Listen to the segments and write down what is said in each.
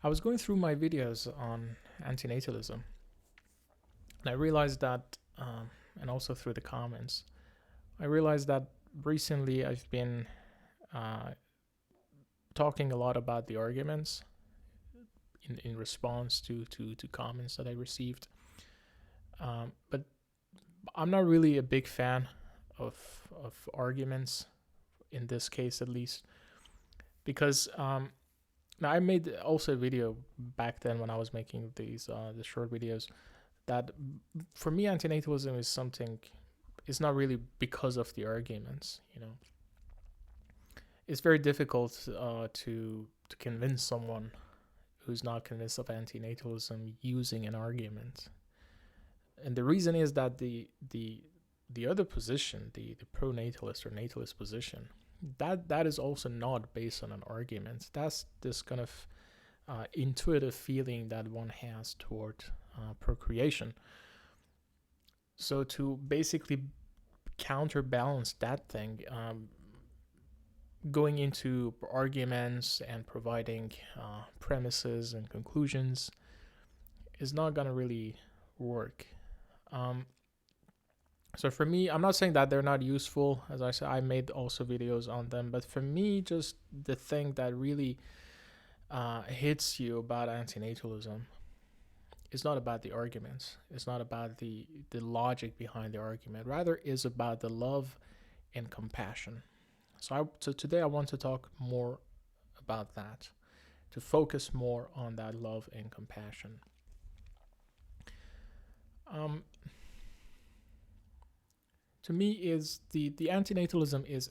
I was going through my videos on antinatalism, and I realized that, and also through the comments, I realized that recently I've been uh, talking a lot about the arguments in response to comments that I received. But I'm not really a big fan of arguments, in this case at least, because now I made also a video back then when I was making the short videos that for me antinatalism is something. It's not really because of the arguments, It's very difficult to convince someone who's not convinced of antinatalism using an argument, and the reason is that the other position, the pro-natalist or natalist position, that is also not based on an argument. That's this kind of intuitive feeling that one has toward procreation. So to basically counterbalance that thing, going into arguments and providing premises and conclusions is not going to really work. So for me, I'm not saying that they're not useful. As I said, I made also videos on them. But for me, just the thing that really hits you about antinatalism is not about the arguments. It's not about the logic behind the argument. Rather, is about the love and compassion. So today I want to talk more about that, to focus more on that love and compassion. To me, is the antinatalism is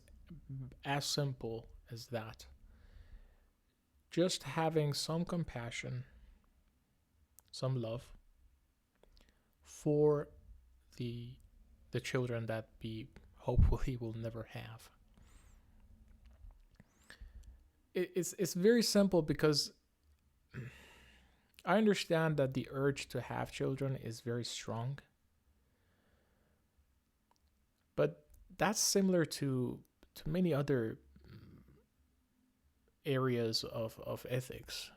as simple as that. Just having some compassion, some love for the children that we hopefully will never have. It's very simple because I understand that the urge to have children is very strong, but that's similar to many other areas of ethics.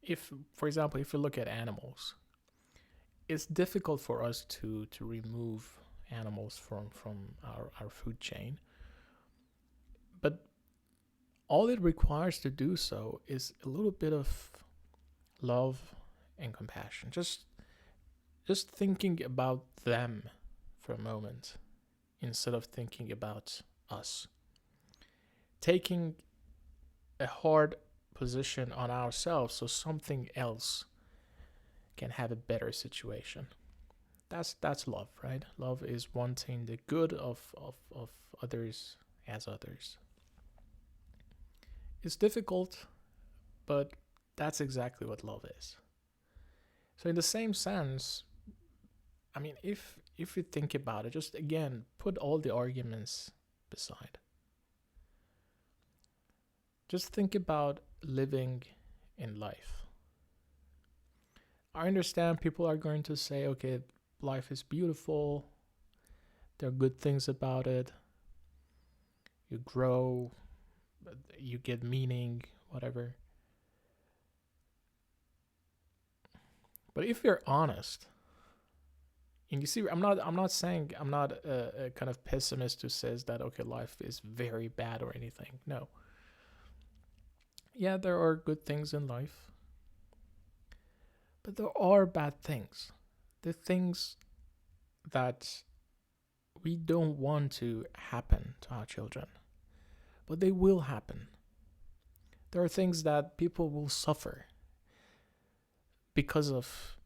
If, for example, if you look at animals, it's difficult for us to remove animals from our food chain, but all it requires to do so is a little bit of love and compassion. Just thinking about them for a moment instead of thinking about us. Taking a hard position on ourselves so something else can have a better situation. That's love, right? Love is wanting the good of others as others. It's difficult, but that's exactly what love is. So in the same sense, I mean, if you think about it, just again, put all the arguments beside. Just think about living in life. I understand people are going to say, okay, life is beautiful. There are good things about it. You grow, you get meaning, whatever. But if you're honest, and you see, I'm not saying, I'm not a kind of pessimist who says that, okay, life is very bad or anything. No. Yeah, there are good things in life, but there are bad things. The things that we don't want to happen to our children, but they will happen. There are things that people will suffer because of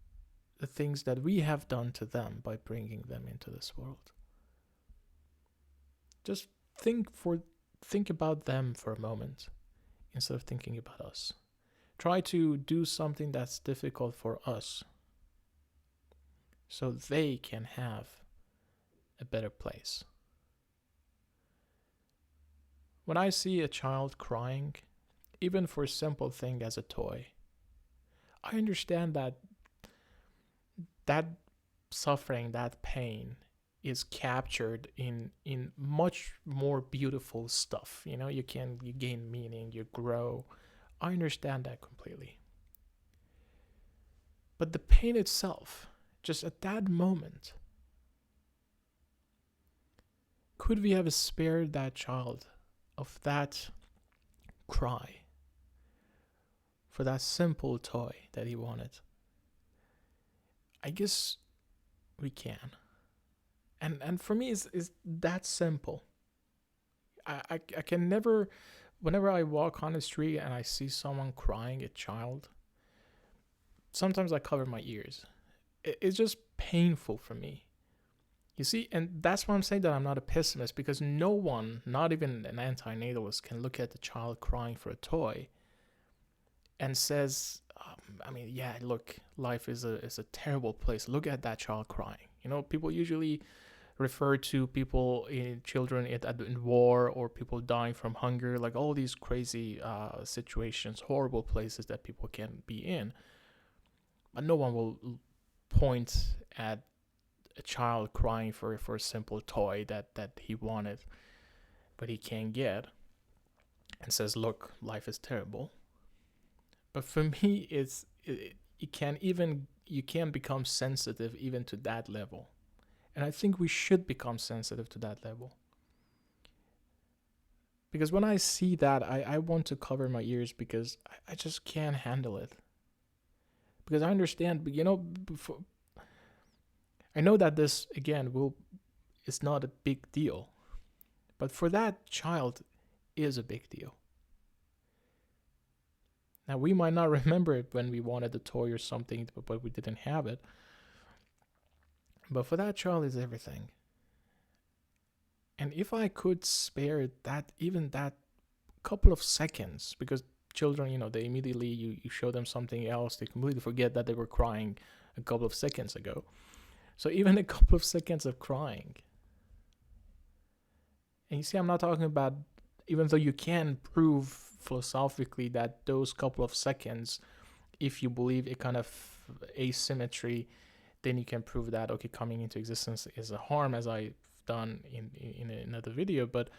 the things that we have done to them by bringing them into this world. Just think about them for a moment instead of thinking about us. Try to do something that's difficult for us so they can have a better place. When I see a child crying, even for a simple thing as a toy, I understand that suffering, that pain is captured in much more beautiful stuff. You gain meaning, you grow. I understand that completely. But the pain itself, just at that moment, could we have spared that child of that cry for that simple toy that he wanted? I guess we can. And for me, it's that simple. I can never, whenever I walk on the street and I see someone crying, a child, sometimes I cover my ears. It's just painful for me. You see, and that's why I'm saying that I'm not a pessimist, because no one, not even an antinatalist, can look at the child crying for a toy and says, yeah, look, life is a terrible place. Look at that child crying. People usually refer to children in war, or people dying from hunger, like all these crazy situations, horrible places that people can be in. But no one will point at a child crying for a simple toy that he wanted but he can't get, and says, look, life is terrible. But for me, you can't become sensitive even to that level. And I think we should become sensitive to that level. Because when I see that, I want to cover my ears, because I just can't handle it. Because I understand, I know that this, again, is not a big deal. But for that child, is a big deal. Now, we might not remember it when we wanted a toy or something, but we didn't have it. But for that child, it's everything. And if I could spare even that couple of seconds, because children, they immediately, you show them something else, they completely forget that they were crying a couple of seconds ago. So even a couple of seconds of crying. And you see, I'm not talking about, even though you can prove philosophically that those couple of seconds, if you believe a kind of asymmetry, then you can prove that, okay, coming into existence is a harm, as I've done in another video. But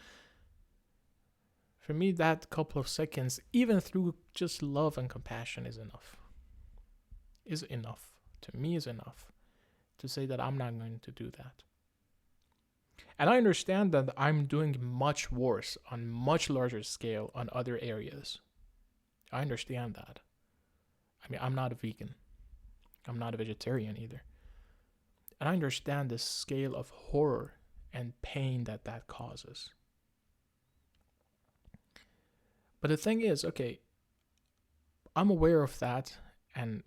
for me, that couple of seconds, even through just love and compassion, is enough. To me, is enough to say that I'm not going to do that. And I understand that I'm doing much worse on much larger scale on other areas. I understand that. I'm not a vegan. I'm not a vegetarian either. And I understand the scale of horror and pain that causes. But the thing is, okay, I'm aware of that, and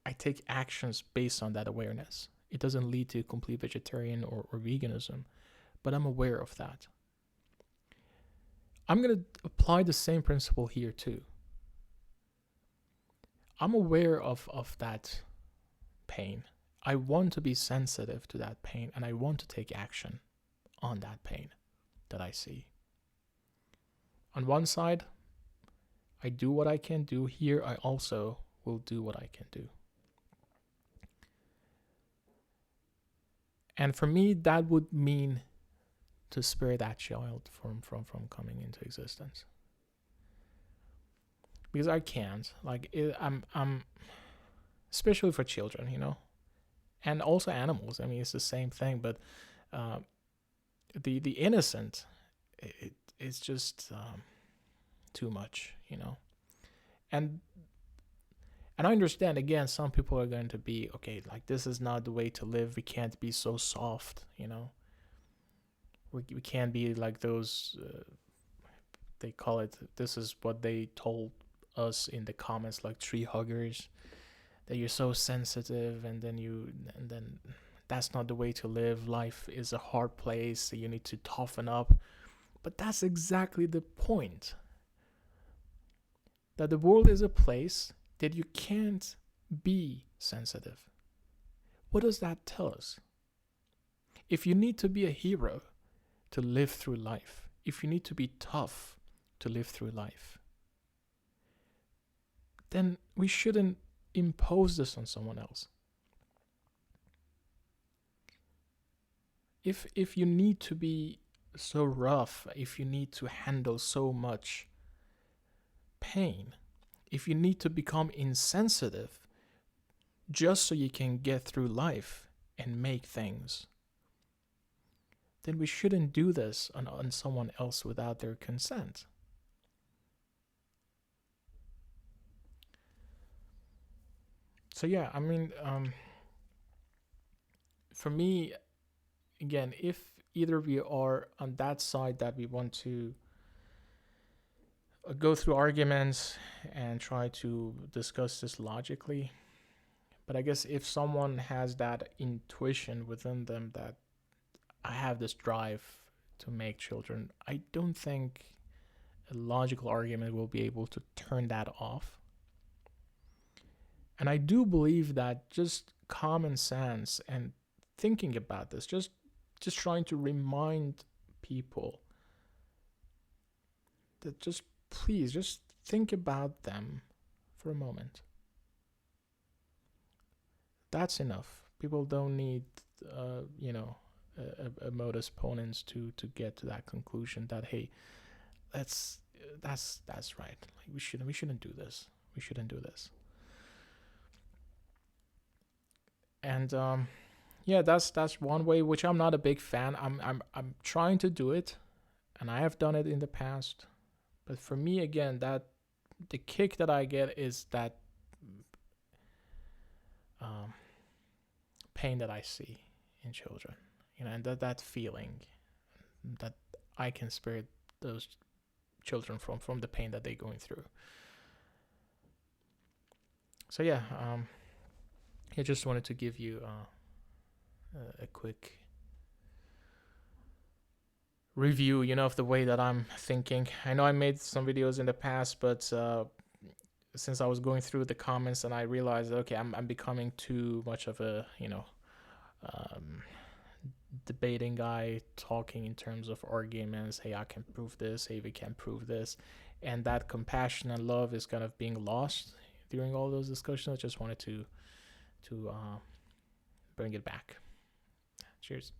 I take actions based on that awareness. It doesn't lead to complete vegetarian or veganism, but I'm aware of that. I'm going to apply the same principle here too. I'm aware of that pain. I want to be sensitive to that pain, and I want to take action on that pain that I see. On one side, I do what I can do. Here, I also will do what I can do. And for me, that would mean to spare that child from coming into existence. Because I can't. I'm especially for children, and also animals. It's the same thing. But the innocent, it's just too much, And I understand, again, some people are going to be, okay, this is not the way to live. We can't be so soft, We can't be like those, they call it, this is what they told us in the comments, like tree huggers, that you're so sensitive, and then that's not the way to live. Life is a hard place, so you need to toughen up. But that's exactly the point. That the world is a place that you can't be sensitive. What does that tell us? If you need to be a hero to live through life, if you need to be tough to live through life, then we shouldn't impose this on someone else. If you need to be so rough, if you need to handle so much pain, if you need to become insensitive just so you can get through life and make things, then we shouldn't do this on someone else without their consent. So yeah, I mean, for me, again, if either we are on that side that we want to go through arguments and try to discuss this logically, but I guess if someone has that intuition within them that I have this drive to make children, I don't think a logical argument will be able to turn that off. And I do believe that just common sense and thinking about this, just trying to remind people that just please just think about them for a moment. That's enough. People don't need, a modus ponens to get to that conclusion that hey, that's right. Like we shouldn't do this. We shouldn't do this. And yeah, that's one way which I'm not a big fan. I'm trying to do it, and I have done it in the past. But for me, again, that the kick that I get is that pain that I see in children, and that feeling that I can spare those children from the pain that they're going through. So yeah, I just wanted to give you a quick review, of the way that I'm thinking. I know I made some videos in the past, but since I was going through the comments and I realized, okay, I'm becoming too much of a, debating guy, talking in terms of arguments. Hey, I can prove this. Hey, we can prove this. And that compassion and love is kind of being lost during all those discussions. I just wanted to bring it back. Cheers.